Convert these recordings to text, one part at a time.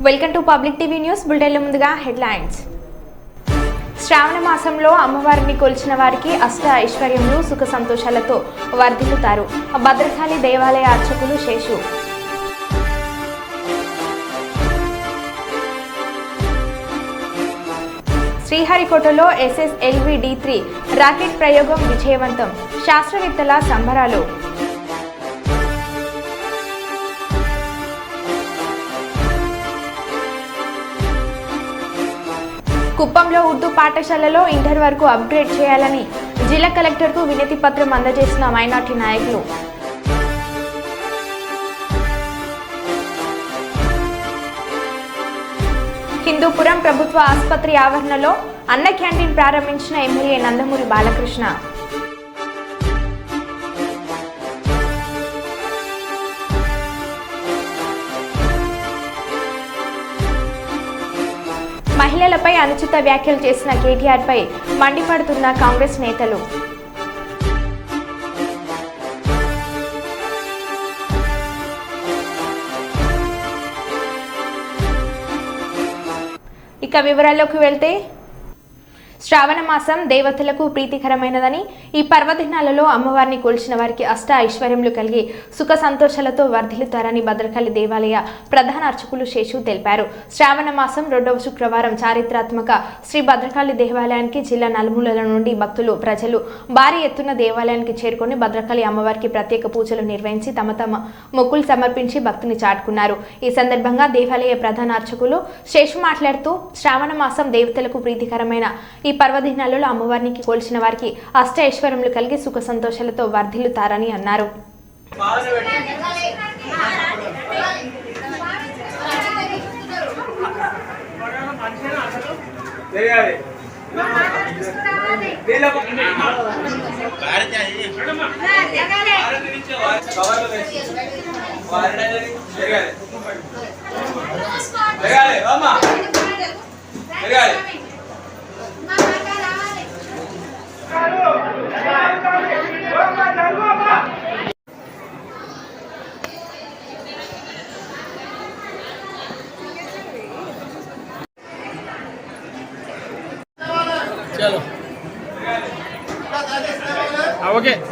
Welcome to Public TV news బులెటిన్ల ముందుగా headlines. శ్రావణ మాసంలో అమ్మవారిని కొలిచిన వారికి అష్ట ఐశ్వర్యములు సుఖ సంతోషాలతో వర్ధిల్లుతారు. భద్రకాళి దేవాలయ అర్చకులు శేషు. శ్రీహరికోటలో SSLV-D3 రాకెట్ ప్రయోగం విజయవంతం. శాస్త్రవేత్తల సంబరాలు. కుప్పంలో ఉర్దూ పాఠశాలలో ఇంటర్ వరకు అప్గ్రేడ్ చేయాలని జిల్లా కలెక్టర్కు వినతి పత్రం అందజేసిన మైనార్టీ నాయకులు. హిందూపురం ప్రభుత్వ ఆసుపత్రి ఆవరణలో అన్న క్యాంటీన్ ప్రారంభించిన ఎమ్మెల్యే నందమూరి బాలకృష్ణ. మహిళలపై అనుచిత వ్యాఖ్యలు చేసిన కేటీఆర్ పై మండిపడుతున్న కాంగ్రెస్ నేతలు. ఇక వివరాల్లోకి వెళ్తే, శ్రావణ మాసం దేవతలకు ప్రీతికరమైనదని ఈ పర్వదినాలలో అమ్మవారిని కొలిచిన వారికి అష్ట ఐశ్వర్యములు కలిగి సుఖ సంతోషాలతో వర్ధిల్లుతారని భద్రకాళి దేవాలయ ప్రధాన అర్చకులు శేషు తెలిపారు. శ్రావణ మాసం 2వ శుక్రవారం చారిత్రాత్మక శ్రీ భద్రకాళి దేవాలయానికి జిల్లా నలుమూలల నుండి భక్తులు ప్రజలు భారీ ఎత్తున దేవాలయానికి చేరుకొని భద్రకాళి అమ్మవారికి ప్రత్యేక పూజలు నిర్వహించి తమ మొక్కులు సమర్పించి భక్తిని చాటుకున్నారు. ఈ సందర్భంగా దేవాలయ ప్రధాన అర్చకులు శేషు మాట్లాడుతూ, శ్రావణ మాసం దేవతలకు ప్రీతికరమైన ఈ పర్వదినాలలో అమ్మవారికి కొలిచిన వారికి అష్ట ఐశ్వర్యములు కలిగి సుఖ సంతోషాలతో వర్ధిల్లుతారని అన్నారు.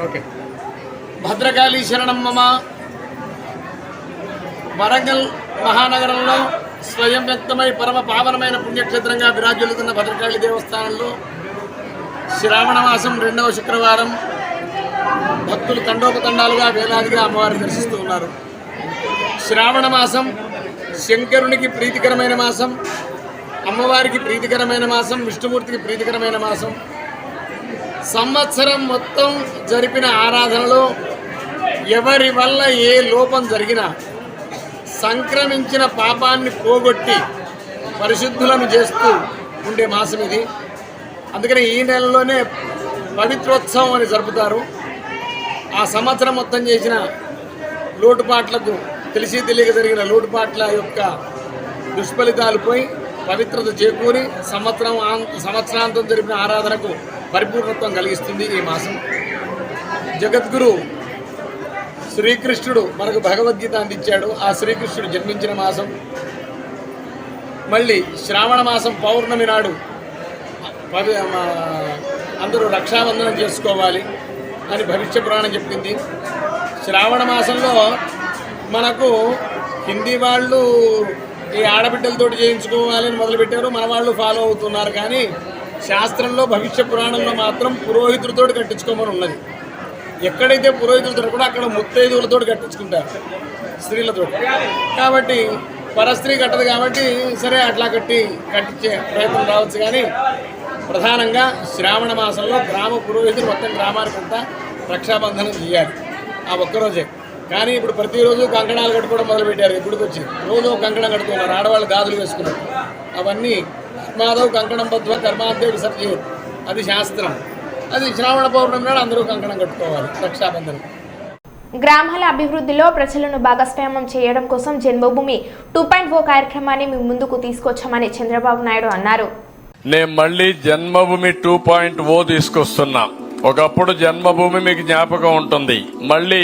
ఓకే. భద్రకాళి శరణం మమ. వరంగల్ మహానగరంలో స్వయం వ్యక్తమై పరమ పావనమైన పుణ్యక్షేత్రంగా విరాజిల్లుతున్న భద్రకాళి దేవస్థానంలో శ్రావణ మాసం 2వ శుక్రవారం భక్తులు తండోపతండాలుగా వేలాదిగా అమ్మవారిని దర్శిస్తూ ఉన్నారు. శ్రావణ మాసం శంకరునికి ప్రీతికరమైన మాసం, అమ్మవారికి ప్రీతికరమైన మాసం, విష్ణుమూర్తికి ప్రీతికరమైన మాసం. సంవత్సరం మొత్తం జరిపిన ఆరాధనలో ఎవరి వల్ల ఏ లోపం జరిగినా సంక్రమించిన పాపాన్ని పోగొట్టి పరిశుద్ధులను చేస్తూ ఉండే మాసం ఇది. అందుకని ఈ నెలలోనే పవిత్రోత్సవం అని జరుపుతారు. ఆ సంవత్సరం మొత్తం చేసిన లోటుపాట్లకు, తెలిసి తెలియక జరిగిన లోటుపాట్ల యొక్క దుష్ఫలితాలు పోయి పవిత్రత చేకూరి సంవత్సరాంతం జరిపిన ఆరాధనకు పరిపూర్ణత్వం కలిగిస్తుంది ఈ మాసం. జగద్గురు శ్రీకృష్ణుడు మనకు భగవద్గీత అందించాడు. ఆ శ్రీకృష్ణుడు జన్మించిన మాసం. మళ్ళీ శ్రావణ మాసం పౌర్ణమి నాడు అందరూ రక్షాబంధనం చేసుకోవాలి అని భవిష్య పురాణం చెప్పింది. శ్రావణ మాసంలో మనకు హిందీ వాళ్ళు ఈ ఆడబిడ్డలతోటి చేయించుకోవాలని మొదలుపెట్టారు, మన వాళ్ళు ఫాలో అవుతున్నారు. కానీ శాస్త్రంలో భవిష్య పురాణంలో మాత్రం పురోహితులతో కట్టించుకోమని ఉన్నది. ఎక్కడైతే పురోహితులతో కూడా అక్కడ ముత్తైదువులతో కట్టించుకుంటారు, స్త్రీలతో. కాబట్టి పరస్త్రీ కట్టదు కాబట్టి సరే అట్లా కట్టించే ప్రయత్నం రావచ్చు. కానీ ప్రధానంగా శ్రావణ మాసంలో గ్రామ పురోహితులు మొత్తం గ్రామానికంతా రక్షాబంధనం చేయాలి ఆ ఒక్కరోజే. కానీ ఇప్పుడు ప్రతిరోజు కంకణాలు కట్టుకోవడం మొదలుపెట్టారు. ఇప్పటికొచ్చి రోజు కంకణం కట్టుకున్నారు, ఆడవాళ్ళు గాజులు వేసుకున్నారు. అవన్నీ మాధవ్ కంకణం బద్వ కర్మాంతే విసర్జే, అది శాస్త్రం. అది శ్రావణ పౌర్ణమి నాడు అందరూ కంకణం కట్టుకోవాలి, రక్షాబంధనం. గ్రామాల అభివృద్ధిలో ప్రజలను భాగస్వామ్యం చేయడం కోసం జన్మభూమి 2.0 కార్యక్రమాన్ని మీ ముందుకు తీసుకొచ్చామని చంద్రబాబు నాయుడు అన్నారు. నేను మళ్ళీ జన్మభూమి 2.0 తీసుకొస్తున్నా. ఒకప్పుడు జన్మభూమి మీకు జ్ఞాపకం ఉంటుంది. మళ్ళీ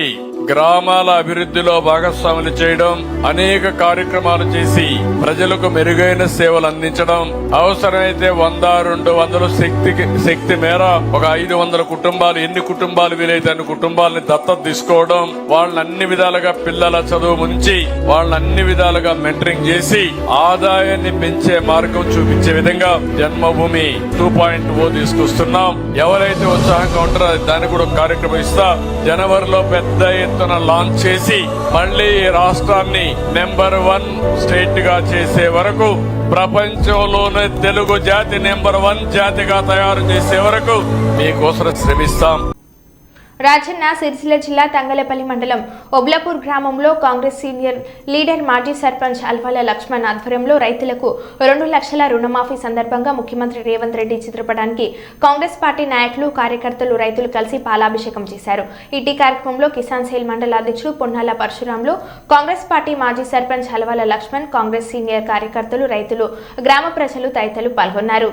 గ్రామాల అభివృద్ధిలో భాగస్వాములు చేయడం, అనేక కార్యక్రమాలు చేసి ప్రజలకు మెరుగైన సేవలు అందించడం, అవసరమైతే 100-200 శక్తి మేర ఒక 500 కుటుంబాలు, ఎన్ని కుటుంబాలు వీలైతే అన్ని కుటుంబాలని దత్తత తీసుకోవడం, వాళ్ళని అన్ని విధాలుగా పిల్లల చదువు ముంచి వాళ్ళని అన్ని విధాలుగా మెంటరింగ్ చేసి ఆదాయాన్ని పెంచే మార్గం చూపించే విధంగా జన్మభూమి 2.0 తీసుకొస్తున్నాం. ఎవరైతే ఉత్సాహంగా ఉంటారో దాన్ని కూడా కార్యక్రమం ఇస్తా జనవరిలో పెద్ద ఎత్తున లాంచ్ చేసి మళ్లీ రాష్ట్రాన్ని నెంబర్ 1 స్టేట్ గా చేసే వరకు, ప్రపంచంలోనే తెలుగు జాతి నెంబర్ 1 జాతిగా తయారు చేసే వరకు మీకోసం శ్రమిస్తాం. రాజన్న సిరిసిల్ల జిల్లా తంగలపల్లి మండలం ఒబ్లాపూర్ గ్రామంలో కాంగ్రెస్ సీనియర్ లీడర్ మాజీ సర్పంచ్ అల్వాల లక్ష్మణ్ ఆధ్వర్యంలో రైతులకు 2 లక్షల రుణమాఫీ సందర్భంగా ముఖ్యమంత్రి రేవంత్ రెడ్డి చిత్రపటానికి కాంగ్రెస్ పార్టీ నాయకులు, కార్యకర్తలు, రైతులు కలిసి పాలాభిషేకం చేశారు. ఇటీ కార్యక్రమంలో కిసాన్ సేల్ మండల అధ్యక్షుడు పొన్నాల పరశురాములు, కాంగ్రెస్ పార్టీ మాజీ సర్పంచ్ అల్వాల లక్ష్మణ్, కాంగ్రెస్ సీనియర్ కార్యకర్తలు, రైతులు, గ్రామ ప్రజలు తదితరులు పాల్గొన్నారు.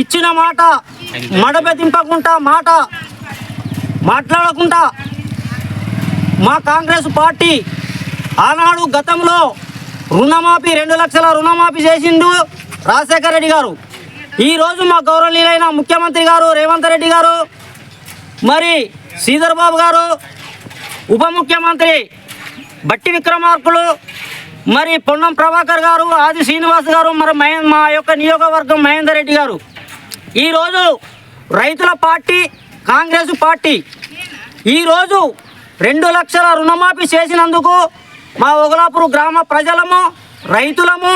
ఇచ్చిన మాట మడబెదింపకుండా మాట్లాడకుండా మా కాంగ్రెస్ పార్టీ ఆనాడు గతంలో రుణమాఫీ 2 లక్షల రుణమాఫీ చేసిండు రాజశేఖర రెడ్డి గారు. ఈరోజు మా గౌరవనీయులైన ముఖ్యమంత్రి గారు రేవంత్ రెడ్డి గారు, మరి శ్రీధర్ బాబు గారు, ఉప ముఖ్యమంత్రి బట్టి విక్రమార్కులు, మరి పొన్నం ప్రభాకర్ గారు, ఆది శ్రీనివాస్ గారు, మరి మా యొక్క నియోజకవర్గం మహేందర్ రెడ్డి గారు, ఈరోజు రైతుల పార్టీ కాంగ్రెస్ పార్టీ ఈరోజు 2 లక్షల రుణమాఫీ చేసినందుకు మా ఒగలాపూర్ గ్రామ ప్రజలము, రైతులము,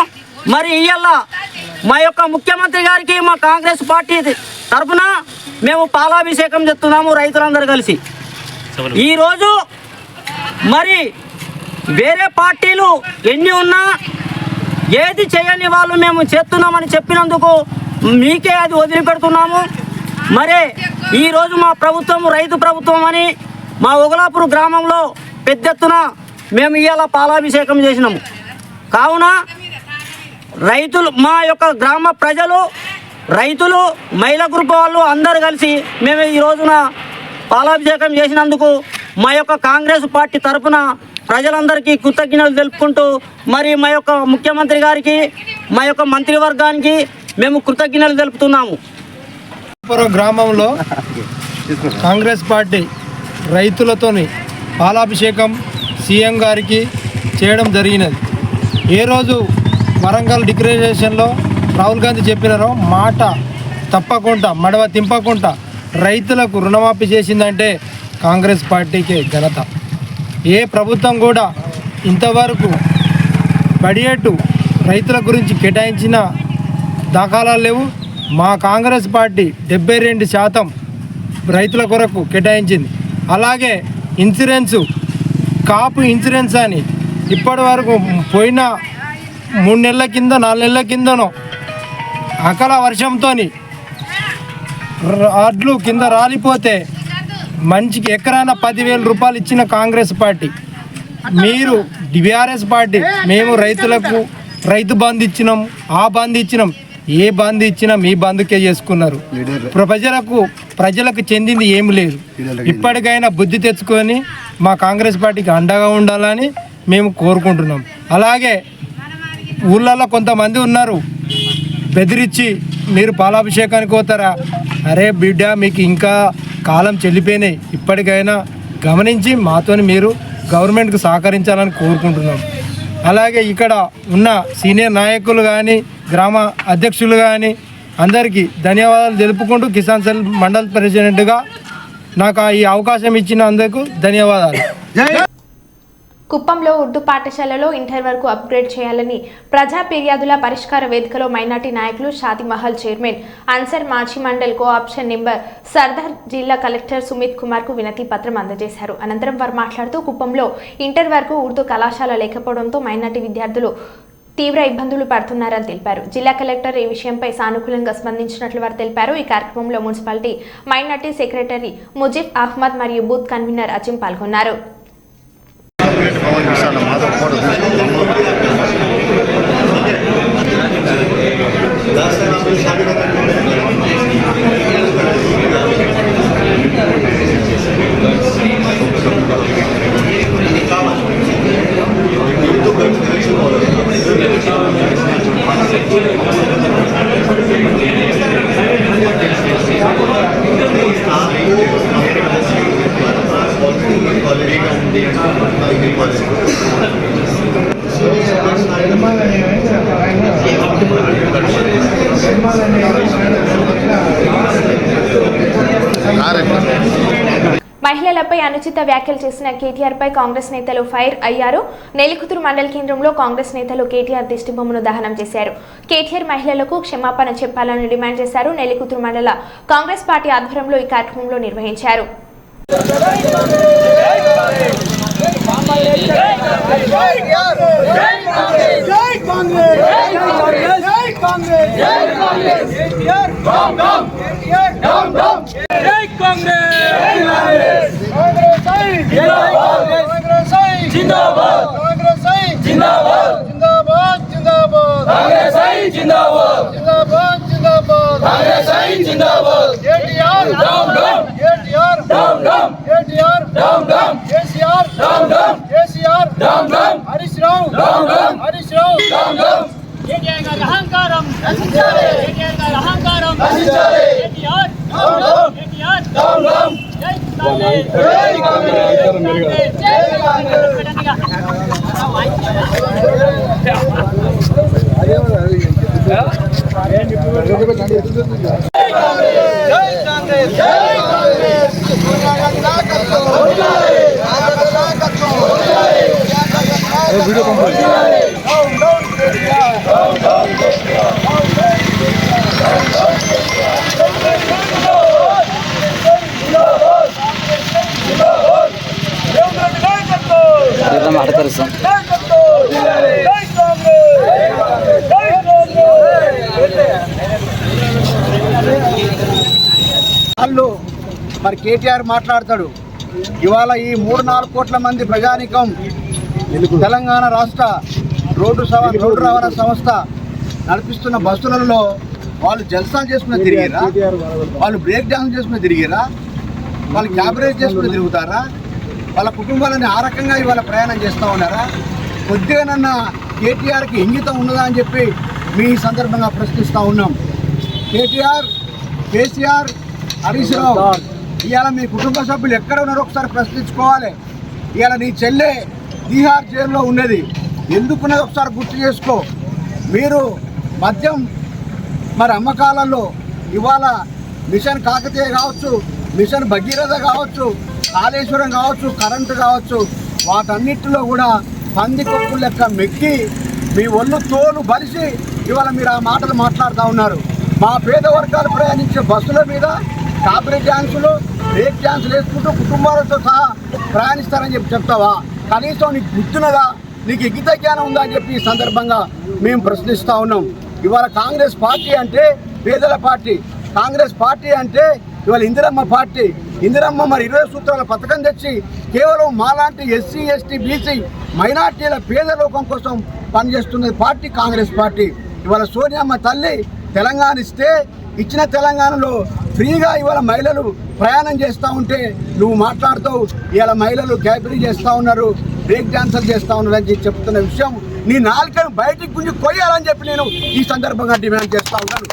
మరి ఇయ్యాల మా యొక్క ముఖ్యమంత్రి గారికి మా కాంగ్రెస్ పార్టీ తరఫున మేము పాలాభిషేకం చేస్తున్నాము రైతులందరూ కలిసి. ఈరోజు మరి వేరే పార్టీలు ఎన్ని ఉన్నా ఏది చేయని వాళ్ళు మేము చేస్తున్నామని చెప్పినందుకు మీకే అది వదిలిపెడుతున్నాము. మరి ఈరోజు మా ప్రభుత్వం రైతు ప్రభుత్వం అని మా ఒగలాపూర్ గ్రామంలో పెద్ద ఎత్తున మేము ఇవాళ పాలాభిషేకం చేసినాము. కావున రైతులు, మా యొక్క గ్రామ ప్రజలు, రైతులు, మహిళా గ్రూప్ వాళ్ళు అందరు కలిసి మేము ఈ రోజున పాలాభిషేకం చేసినందుకు మా యొక్క కాంగ్రెస్ పార్టీ తరఫున ప్రజలందరికీ కృతజ్ఞతలు తెలుపుకుంటూ, మరి మా యొక్క ముఖ్యమంత్రి గారికి, మా యొక్క మంత్రివర్గానికి మేము కృతజ్ఞతలు తెలుపుతున్నాము. గ్రామంలో కాంగ్రెస్ పార్టీ రైతులతోని పాలాభిషేకం సీఎం గారికి చేయడం జరిగినది. ఏ రోజు వరంగల్ డిక్లరేషన్లో రాహుల్ గాంధీ చెప్పినారో మాట తప్పకుండా మడవ తింపకుండా రైతులకు రుణమాఫీ చేసిందంటే కాంగ్రెస్ పార్టీకే ఘనత. ఏ ప్రభుత్వం కూడా ఇంతవరకు బడ్జెట్ రైతుల గురించి కేటాయించిన దాఖలాలు లేవు. మా కాంగ్రెస్ పార్టీ 72% రైతుల కొరకు కేటాయించింది. అలాగే ఇన్సూరెన్సు, కాపు ఇన్సూరెన్స్ అని ఇప్పటి వరకు పోయిన 3 నెలల కింద 4 నెలల కిందనో అకాల వర్షంతో అడ్లు కింద రాలిపోతే మంచికి ఎకరాన 10,000 రూపాయలు ఇచ్చిన కాంగ్రెస్ పార్టీ. మీరు బీఆర్ఎస్ పార్టీ మేము రైతులకు రైతు బంధు ఇచ్చినాం, ఆ బంధు ఇచ్చినాం. ఏ బంధు ఇచ్చినా మీ బంధుకే చేసుకున్నారు. ప్రజలకు చెందింది ఏమి లేదు. ఇప్పటికైనా బుద్ధి తెచ్చుకొని మా కాంగ్రెస్ పార్టీకి అండగా ఉండాలని మేము కోరుకుంటున్నాం. అలాగే ఊళ్ళల్లో కొంతమంది ఉన్నారు, బెదిరించి మీరు పాలాభిషేకానికి పోతారా? అరే బిడ్డ, మీకు ఇంకా కాలం చెల్లిపోయినాయి. ఇప్పటికైనా గమనించి మాతోని మీరు గవర్నమెంట్కి సహకరించాలని కోరుకుంటున్నాం. అలాగే ఇక్కడ ఉన్న సీనియర్ నాయకులు కానీ, గ్రామ అధ్యక్షులు కానీ అందరికీ ధన్యవాదాలు తెలుపుకుంటూ కిసాన్ సెల్ మండల్ ప్రెసిడెంట్గా నాకు ఈ అవకాశం ఇచ్చినందుకు ధన్యవాదాలు. కుప్పంలో ఉర్దూ పాఠశాలలో ఇంటర్ వరకు అప్గ్రేడ్ చేయాలని ప్రజా ఫిర్యాదుల పరిష్కార వేదికలో మైనార్టీ నాయకులు షాది మహల్ చైర్మన్ అన్సర్ మాజీ మండల్ కోఆప్షన్ నెంబర్ సర్దార్ జిల్లా కలెక్టర్ సుమిత్ కుమార్ కు వినతి పత్రం అందజేశారు. అనంతరం వారు మాట్లాడుతూ కుప్పంలో ఇంటర్ వరకు ఉర్దూ కళాశాల లేకపోవడంతో మైనార్టీ విద్యార్థులు తీవ్ర ఇబ్బందులు పడుతున్నారని తెలిపారు. జిల్లా కలెక్టర్ ఈ విషయంపై సానుకూలంగా స్పందించినట్లు వారు తెలిపారు. ఈ కార్యక్రమంలో municipality minority secretary Mujeeb Ahmed మరియు బూత్ కన్వీనర్ అజిం పాల్గొన్నారు. మహిళలపై అనుచిత వ్యాఖ్యలు చేసిన కేటీఆర్ పై కాంగ్రెస్ నేతలు ఫైర్ అయ్యారు. నెల్లికుదురు మండల కేంద్రంలో కాంగ్రెస్ నేతలు కేటీఆర్ దిష్టిబొమ్మను దహనం చేశారు. కేటీఆర్ మహిళలకు క్షమాపణ చెప్పాలని డిమాండ్ చేశారు. నెల్లికుదురు మండల కాంగ్రెస్ పార్టీ ఆధ్వర్యంలో ఈ కార్యక్రమంలో నిర్వహించారు. వాళ్ళు మరి కేటీఆర్ మాట్లాడతాడు. ఇవాళ ఈ 3-4 కోట్ల మంది ప్రజానికం తెలంగాణ రాష్ట్ర రోడ్డు రవాణా సంస్థ నడిపిస్తున్న బస్సులలో వాళ్ళు జల్సా చేసుకుని తిరిగిరా, వాళ్ళు బ్రేక్ డాన్స్ చేసుకుని తిరిగిరా, వాళ్ళు క్యాబరేజ్ చేసుకుని తిరుగుతారా, వాళ్ళ కుటుంబాలని ఆ రకంగా ఇవాళ ప్రయాణం చేస్తూ ఉన్నారా? కొద్దిగానన్నా కేటీఆర్కి ఇంగితం ఉన్నదా అని చెప్పి మీ సందర్భంగా ప్రశ్నిస్తూ ఉన్నాం. కేటీఆర్, కేసీఆర్, హరీష్ రావు, ఇవాళ మీ కుటుంబ సభ్యులు ఎక్కడ ఉన్నారో ఒకసారి ప్రశ్నించుకోవాలి. ఇవాళ నీ చెల్లె తీహార్ జైల్లో ఉన్నది, ఎందుకున్నది ఒకసారి గుర్తు చేసుకో. మీరు మద్యం మరి అమ్మకాలలో ఇవాళ మిషన్ కాకతీయ కావచ్చు, మిషన్ భగీరథ కావచ్చు, కాళేశ్వరం కావచ్చు, కరెంటు కావచ్చు, వాటన్నిటిలో కూడా పందికొక్కులు లెక్క మెక్కి మీ ఒళ్ళు తోలు బలిసి ఇవాళ మీరు ఆ మాటలు మాట్లాడుతూ ఉన్నారు. మా పేద వర్గాలు ప్రయాణించే బస్సుల మీద కాపరేట్ డ్యాన్సులు, బ్రేక్ డ్యాన్సులు వేసుకుంటూ కుటుంబాలతో సహా ప్రయాణిస్తారని చెప్పి చెప్తావా? కనీసం నీకు గుర్తున్నదా, నీకు ఎగిత జ్ఞానం ఉందా అని చెప్పి ఈ సందర్భంగా మేము ప్రశ్నిస్తూ ఉన్నాం. ఇవాళ కాంగ్రెస్ పార్టీ అంటే పేదల పార్టీ, కాంగ్రెస్ పార్టీ అంటే ఇవాళ ఇందిరమ్మ పార్టీ. ఇందిరమ్మ మరి 20 సూత్రాల పథకం తెచ్చి కేవలం మాలాంటి ఎస్సీ, ఎస్టీ, బీసీ మైనార్టీల పేద లోకం కోసం పనిచేస్తున్నది పార్టీ కాంగ్రెస్ పార్టీ. ఇవాళ సోనియమ్మ తల్లి తెలంగాణ ఇస్తే ఇచ్చిన తెలంగాణలో ఫ్రీగా ఇవాళ మహిళలు ప్రయాణం చేస్తూ ఉంటే నువ్వు మాట్లాడుతావు. ఇవాళ మహిళలు క్యాబరీ చేస్తూ ఉన్నారు, బ్రేక్ డాన్సర్ చేస్తూ ఉన్నారు అని చెప్తున్న విషయం నీ నాలుకను బయటికి గుంజి కొయ్యాలని చెప్పి నేను ఈ సందర్భంగా డిమాండ్ చేస్తూ ఉన్నాను.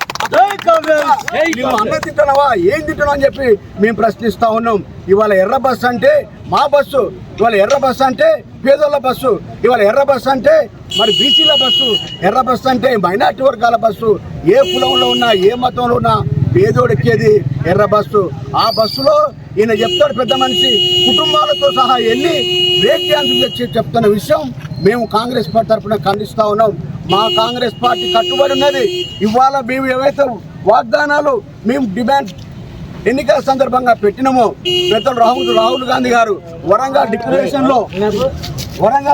నువ్వు అన్న తింటున్నావా, ఏం తింటున్నావు అని చెప్పి మేము ప్రశ్నిస్తూ ఉన్నాం. ఇవాళ ఎర్ర బస్సు అంటే మా బస్సు, ఇవాళ ఎర్ర బస్సు అంటే పేదోళ్ళ బస్సు, ఇవాళ ఎర్ర బస్సు అంటే మరి బీసీల బస్సు, ఎర్ర బస్సు అంటే మైనార్టీ వర్గాల బస్సు. ఏ కులంలో ఉన్నా, ఏ మతంలో ఉన్నా పేదోడు ఎక్కేది ఎర్ర బస్సు. ఆ బస్సులో ఈయన చెప్తాడు పెద్ద మనిషి కుటుంబాలతో సహా వెళ్ళి బ్రేక్ డ్యాన్స్ తెచ్చి చెప్తున్న విషయం మేము కాంగ్రెస్ పార్టీ తరఫున ఖండిస్తూ ఉన్నాం. మా కాంగ్రెస్ పార్టీ కట్టుబడి ఉన్నది. ఇవాళ మేము ఏవైతే వాగ్దానాలు మేము డిమాండ్ ఎన్నికల సందర్భంగా పెట్టినామో పెద్దలు రాహుల్ గాంధీ గారు వరంగల్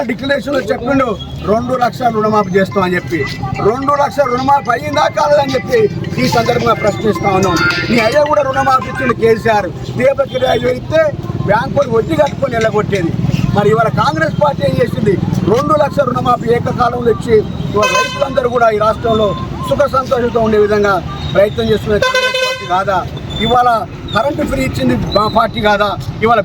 డిక్లరేషన్లో చెప్పిండు 2 లక్షల రుణమాఫీ చేస్తామని చెప్పి. 2 లక్షల రుణమాఫీ అయ్యిందా కాలేదని చెప్పి ఈ సందర్భంగా ప్రశ్నిస్తా ఉన్నాం. నీ అయ్యా కూడా రుణమాఫీ ఇచ్చిండు కేసీఆర్. దీపకి ఇస్తే బ్యాంకు వడ్డీ కట్టుకొని వెళ్ళగొట్టేది. మరి ఇవాళ కాంగ్రెస్ పార్టీ ఏం చేసింది? 2 లక్షల రుణమాఫీ ఏకకాలంలో ఇచ్చి ఇవాళ రైతులందరూ కూడా ఈ రాష్ట్రంలో సుఖ సంతోషంతో ఉండే విధంగా ప్రయత్నం చేస్తున్న కాంగ్రెస్ పార్టీ కాదా? ఇవాళ కరెంటు ఫ్రీ ఇచ్చింది మా పార్టీ కాదా? ఇవాళ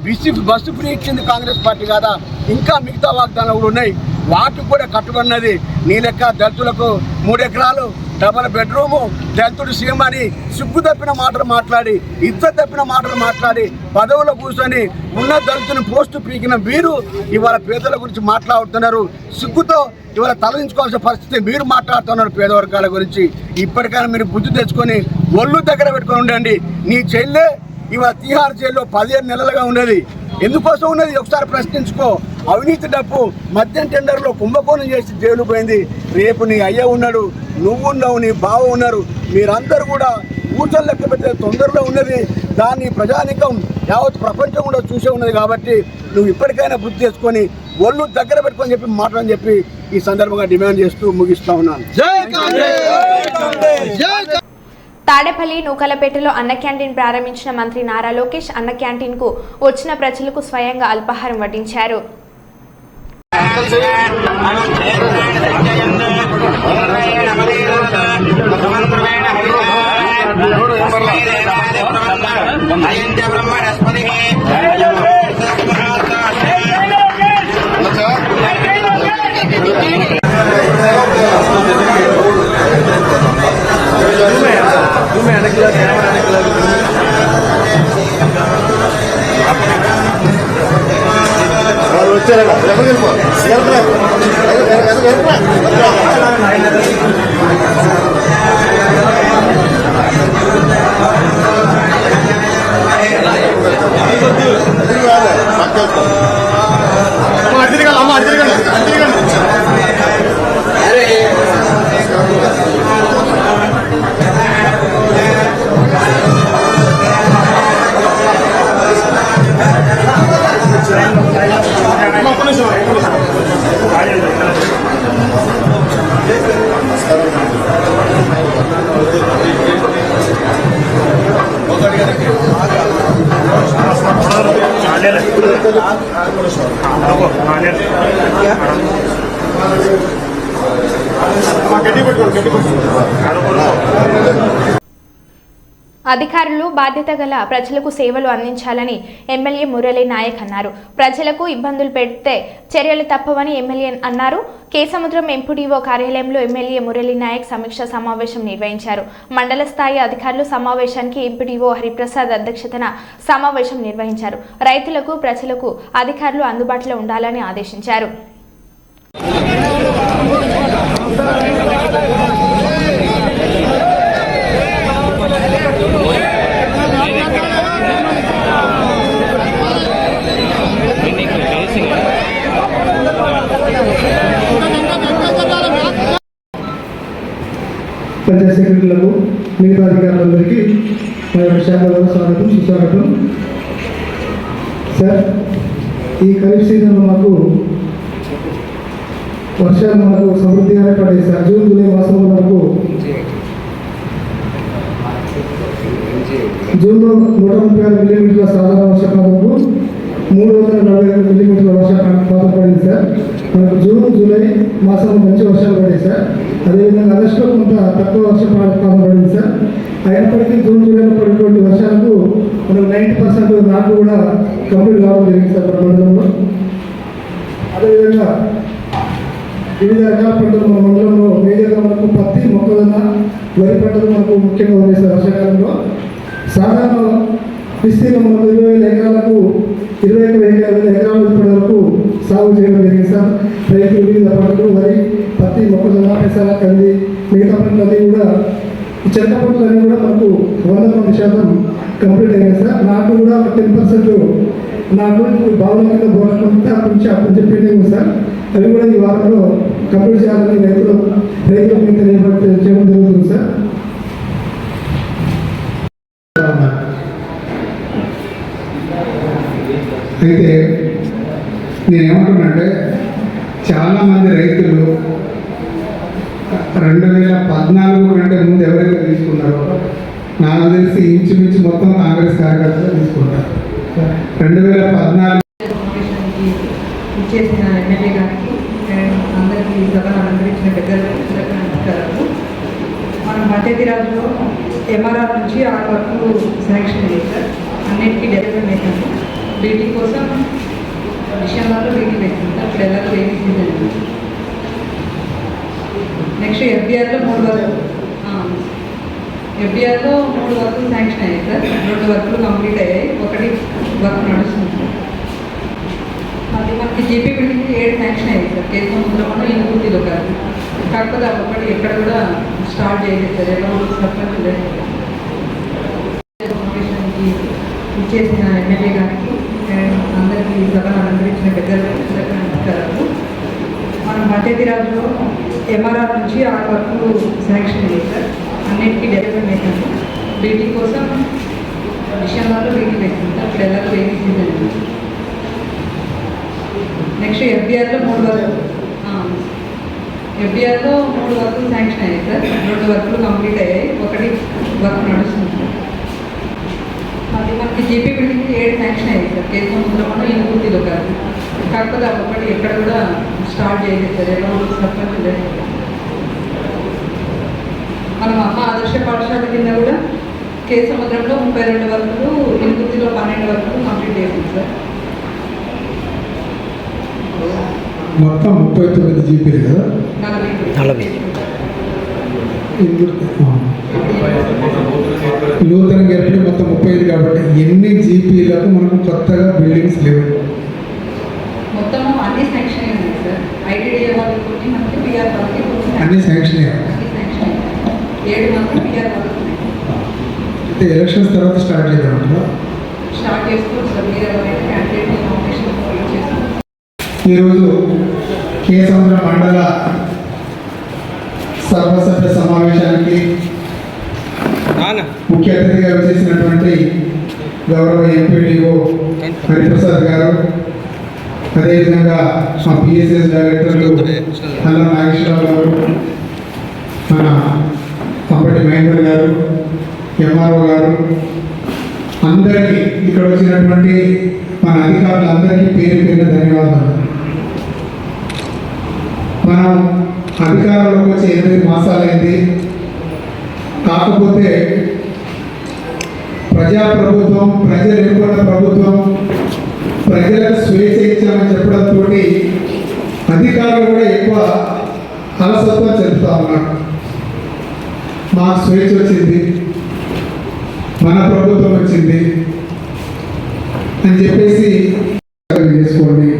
బస్సు ఫ్రీ ఇచ్చింది కాంగ్రెస్ పార్టీ కాదా? ఇంకా మిగతా వాగ్దానాలు కూడా ఉన్నాయి. వాటికి కూడా కట్టుకున్నది. నీ లెక్క దళితులకు 3 ఎకరాలు డబల్ బెడ్రూము, దళితుడు సీఎం అని సిగ్గు తప్పిన మాటలు మాట్లాడి, ఇజ్జత్ తప్పిన మాటలు మాట్లాడి, పదవులో కూర్చొని ఉన్న దళితుని పోస్టు పీకిన మీరు ఇవాళ పేదల గురించి మాట్లాడుతున్నారు. సిగ్గుతో ఇవాళ తలదించుకోవాల్సిన పరిస్థితి. మీరు మాట్లాడుతున్నారు పేద వర్గాల గురించి. ఇప్పటికైనా మీరు బుద్ధి తెచ్చుకొని ఒళ్ళు దగ్గర పెట్టుకొని ఉండండి. నీ చెల్లె ఇవాళ తిహార్ జైల్లో 15 నెలలుగా ఉన్నది. ఎందుకోసం ఉన్నది ఒకసారి ప్రశ్నించుకో. అవినీతి డబ్బు మద్యం టెండర్లో కుంభకోణం చేసి జైలు పోయింది. రేపు నీ అయ్య ఉన్నాడు, నువ్వు ఉన్నావు, నీ బావ ఉన్నారు. మీరందరూ కూడా కూర్చొని లెక్క పెట్టే తొందరలో ఉన్నది. దాన్ని ప్రజానికం యావత్ ప్రపంచం కూడా చూసే ఉన్నది. కాబట్టి నువ్వు ఇప్పటికైనా బుద్ధి చేసుకొని ఒళ్ళు దగ్గర పెట్టుకొని చెప్పి మాట్లాడని చెప్పి ఈ సందర్భంగా డిమాండ్ చేస్తూ ముగిస్తా ఉన్నాను. జై కాంగ్రెస్. తాడేపల్లి నూకలపేటలో అన్న క్యాంటీన్ ప్రారంభించిన మంత్రి నారా లోకేష్ అన్న క్యాంటీన్ కు వచ్చిన ప్రజలకు స్వయంగా అల్పాహారం వడ్డించారు. అధికారులు బాధ్యత గల ప్రజలకు సేవలు అందించాలని ఎమ్మెల్యే మురళీ నాయక్ అన్నారు. ప్రజలకు ఇబ్బందులు పెడితే చర్యలు తప్పవని ఎమ్మెల్యే అన్నారు. కేసముద్రం ఎంపీడీఓ కార్యాలయంలో ఎమ్మెల్యే మురళీ నాయక్ సమీక్ష సమావేశం నిర్వహించారు. మండల స్థాయి అధికారులు సమావేశానికి ఎంపీడీఓ హరిప్రసాద్ అధ్యక్షతన సమావేశం నిర్వహించారు. రైతులకు ప్రజలకు అధికారులు అందుబాటులో ఉండాలని ఆదేశించారు. పంచాయత్ సెక్రటరీలకు మిగతా అధికారులందరికీ మా యొక్క శాఖలో స్వాగతం సుస్వాగతం. సార్, ఈ ఖరీఫ్ సీజన్లో మాకు వర్షాలు మనకు సమృద్ధిగానే పడేది సార్. జూన్ జూలై మాసంలో మనకు జూన్లో 136 మిల్లీమీటర్ల సాధారణ వర్షపాతంకు 342 మిల్లీమీటర్ల వర్షపాతం పడింది సార్. మనకు జూన్ జూలై మాసంలో మంచి వర్షాలు పడాయి సార్. అదేవిధంగా ఆగస్టులో కొంత తక్కువ వర్షపాతం పడింది సార్. అయినప్పటికీ జూన్ జూలైలో పడినటువంటి వర్షాలకు మనకు 90% నాట్లు కూడా కంప్లీట్ కావడం జరిగింది సార్ మన మండలంలో. అదేవిధంగా వివిధ రకాల పంటలు మన మండలంలో మేజర్గా మనకు పత్తి, మొక్కజొన్న, వరి పంటలు మనకు ముఖ్యంగా ఉన్నాయి సార్. వర్షాకాలంలో సాధారణ విస్తీర్ణం మనకు 20,000 ఎకరాలకు 21,000 ఎకరాల ఇప్పటి వరకు సాగు చేయడం జరిగింది సార్. రైతులు వివిధ పంటలు వరి, పత్తి, మొక్కజొన్న, పెసర, కంది, మిగతా పంటలన్నీ కూడా ఈ చెత్త పనులన్నీ కూడా మనకు 100% కంప్లీట్ అయ్యాయి సార్. నాకు కూడా 10% నాకు బావుల కింద బోర్డు అప్పటి నుంచి పెండింగ్ సార్. అవి కూడా ఈ వారంలో కంప్లీట్ చేయాలని రైతులకు మీకు చేయడం జరుగుతుంది సార్. అయితే నేనేమంటున్నానంటే చాలామంది రైతులు 2014 కంటే ముందు ఎవరైతే తీసుకున్నారో నాకు తెలిసి ఇంచుమించు మొత్తం కాంగ్రెస్ కార్యకర్తలు తీసుకుంటారు. 2014 ఇచ్చేసిన ఎమ్మెల్యే గారికి అందరికీ సభను అలంకరించిన పెద్దలకు నమస్కారాలు. మనం పంచాయతీరాజ్లో ఎంఆర్ఆర్ నుంచి ఆ వరకు శాంక్షన్ చేశారు. అన్నిటికీ డెవలప్మెంట్ అవుతుంది. బీటీ కోసం డిసెంబర్లో బీటీ పెట్టింది. అప్పుడు ఎలా వేడి సీజన్. నెక్స్ట్ ఎఫ్బిఆర్లో 3 వర్కులు శాంక్షన్ అయ్యాయి సార్. 2 వర్కులు కంప్లీట్ అయ్యాయి. 1 వర్క్ నడుస్తుంది. మళ్ళీ మనకి జీపీ బిల్డింగ్ 7 శాంక్షన్ అయ్యాయి సార్. కేసు ముందులో ఇన్పూర్తిలో కాదు. కాకపోతే ఒకటి ఎక్కడ కూడా స్టార్ట్ చేయలేదు సార్. ఎలా సర్పంచ్ ఇచ్చేసిన ఎమ్మెల్యే గారికి అందరికీ సభను అలంకరించిన పెద్దలకు నమస్కారాలు. మనం పంచాయతీరాజ్లో ఎంఆర్ఆర్ నుంచి ఆ వరకు శాంక్షన్ చేశారు. అన్నిటికీ డెవలప్మెంట్ అవుతుంది. బీటీ కోసం డిసెంబర్లో బీటీ పెట్టింది. అప్పుడు ఎలా వేడి సీజన్. నెక్స్ట్ ఎఫ్బిఆర్లో 3 వర్కులు శాంక్షన్ అయ్యాయి సార్. 2 వర్కులు కంప్లీట్ అయ్యాయి. 1 వర్క్ నడుస్తుంది. మళ్ళీ మనకి జీపీ బిల్డింగ్ 7 శాంక్షన్ అయ్యాయి సార్. కేసు ముందులో ఇన్పూర్తిలో కాదు. కాకపోతే ఒకటి ఎక్కడ కూడా స్టార్ట్ చేయలేదు సార్. ఎలా సర్పంచ్ మనం అమ్మ ఆదర్శ పాఠశాల కింద కూడా కేసు సముద్రంలో 32 వర్కులు, ఇన్పూర్తిలో 12 వర్కులు కంప్లీట్ చేసింది సార్. మొత్తం 39 జీపీలు కదా. 40 నూతనంగా ఏర్పడి మొత్తం 35 కాబట్టి ఎన్ని జీపీలకు మనకు కొత్తగా బిల్డింగ్స్ లేవు? మొత్తం అన్ని శాంక్షన్ అయ్యింది సార్. ఐటీడీఏ వాళ్ళకి మనకి పిఆర్ వాళ్ళకి అన్ని శాంక్షన్ అయ్యాయి. 7 మంది పిఆర్ వాళ్ళకి అయితే ఎలక్షన్స్ తర్వాత స్టార్ట్ చేద్దామంటారా? స్టార్ట్ చేసుకోవచ్చు సార్. మీరు ఎవరైనా క్యాండిడేట్ నామినేషన్ చేస్తాం. ఈరోజు కేసముద్రం మండల సర్వసభ్య సమావేశానికి ముఖ్య అతిథిగా వచ్చేసినటువంటి గౌరవ ఎంపీడీఓ హరిప్రసాద్ గారు, అదేవిధంగా మా పిఎస్ఎస్ డైరెక్టర్లు అల్లం నాగేశ్వరరావు గారు, మన అంబటి మహేందర్ గారు, ఎంఆర్ఓ గారు, అందరికీ ఇక్కడ వచ్చినటువంటి మన అధికారులందరికీ పేరు పేరు ధన్యవాదాలు. మనం అధికారంలోకి వచ్చి 8 మాసాలైంది. కాకపోతే ప్రజాప్రభుత్వం, ప్రజలు ఎన్నుకున్న ప్రభుత్వం, ప్రజలకు స్వేచ్ఛ ఇచ్చామని చెప్పడంతో అధికారులు కూడా ఎక్కువ అలసత్వం చెందుతా ఉన్నారు. మాకు స్వేచ్ఛ వచ్చింది, మన ప్రభుత్వం వచ్చింది అని చెప్పేసి చేసుకోండి.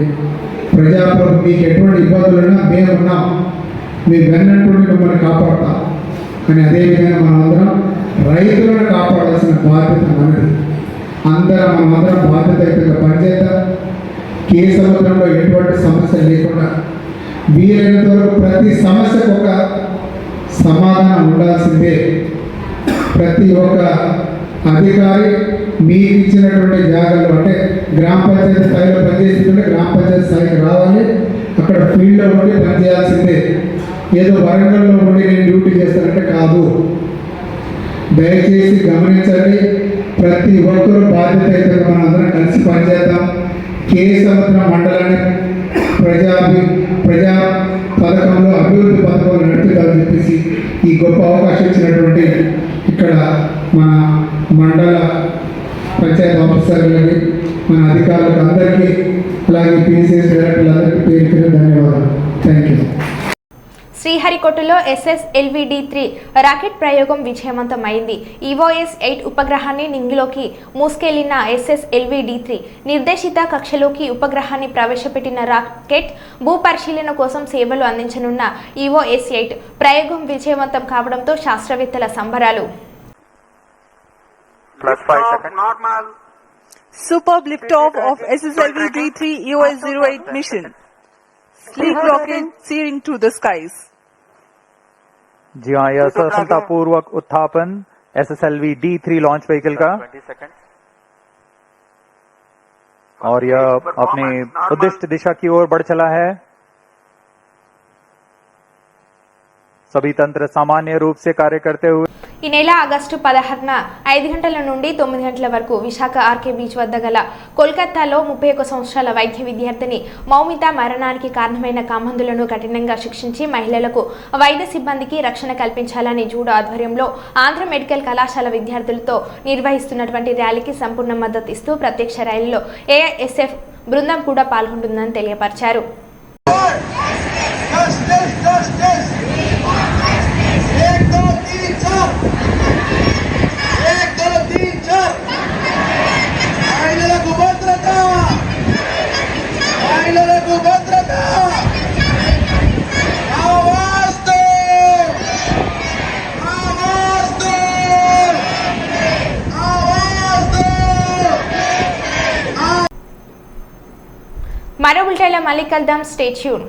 ప్రజాప్రభుత్వం మీకు ఎటువంటి ఇబ్బందులున్నా మేమున్నాం, మీ వెన్నట్టుండి మిమ్మల్ని కాపాడతాం. కానీ అదేవిధంగా మనమందరం రైతులను కాపాడాల్సిన బాధ్యత మనది. మనమందరం బాధ్యతయుతంగా పనిచేద్దాం. సముద్రంలో ఎటువంటి సమస్య లేకుండా వీలైనంత వరకు ప్రతి సమస్యకు ఒక సమాధానం ఉండాల్సిందే. ప్రతి ఒక్క అధికారి మీకు ఇచ్చినటువంటి జాగాలు, అంటే గ్రామ పంచాయతీ స్థాయిలో పనిచేస్తుంటే గ్రామ పంచాయతీ స్థాయికి రావాలి. అక్కడ ఫీల్డ్లో ఉండి పనిచేయాల్సిందే. ఏదో వరంగల్లో ఉండి నేను డ్యూటీ చేస్తానంటే కాదు. దయచేసి గమనించండి. ప్రతి ఒక్కరూ బాధ్యత మనం అందరం కలిసి పనిచేద్దాం. సముద్రం మండలాన్ని ప్రజా పథకంలో అభివృద్ధి పథకంలో నడుపుతారని చెప్పేసి ఈ గొప్ప అవకాశం ఇచ్చినటువంటి ఇక్కడ మన మండల పంచాయతీ ఆఫీసర్లకి, మన అధికారులకు అందరికీ, అలాగే పిసిఎస్ డైరెక్టర్లందరికీ పేరు ధన్యవాదాలు. Thank you. శ్రీహరికోటలో SSLV-D3 రాకెట్ ప్రయోగం విజయవంతమైంది. EOS-8 ఉపగ్రహాన్ని నింగిలోకి మూసుకెళ్లిన SSLV-D3 నిర్దేశిత కక్షలోకి ఉపగ్రహాన్ని ప్రవేశపెట్టిన రాకెట్ భూ పరిశీలన కోసం సేవలు అందించనున్న EOS-8 ప్రయోగం విజయవంతం కావడంతో శాస్త్రవేత్తల సంబరాలు. Superb liftoff of SSLV-D3 EOS-08 mission. Sleek rocket soaring to the skies. जी हाँ, यह सफलतापूर्वक उत्थापन SSLV-D3 लॉन्च व्हीकल का और यह अपनी उद्दिष्ट दिशा की ओर बढ़ चला है. सभी तंत्र सामान्य रूप से कार्य करते हुए ఈ నెల ఆగస్టు 16న 5 గంటల నుండి 9 గంటల వరకు విశాఖ ఆర్కే బీచ్ వద్ద గల కోల్కతాలో 31 సంవత్సరాల వైద్య విద్యార్థిని మౌమిత మరణానికి కారణమైన కామందులను కఠినంగా శిక్షించి మహిళలకు వైద్య సిబ్బందికి రక్షణ కల్పించాలని జూడో ఆధ్వర్యంలో ఆంధ్ర మెడికల్ కళాశాల విద్యార్థులతో నిర్వహిస్తున్నటువంటి ర్యాలీకి సంపూర్ణ మద్దతు ఇస్తూ ప్రత్యక్ష ర్యాలీలో AISF బృందం కూడా పాల్గొంటుందని తెలియపరిచారు. మరో బులెటిన్లో మళ్ళీ కలుద్దాం. Stay tune.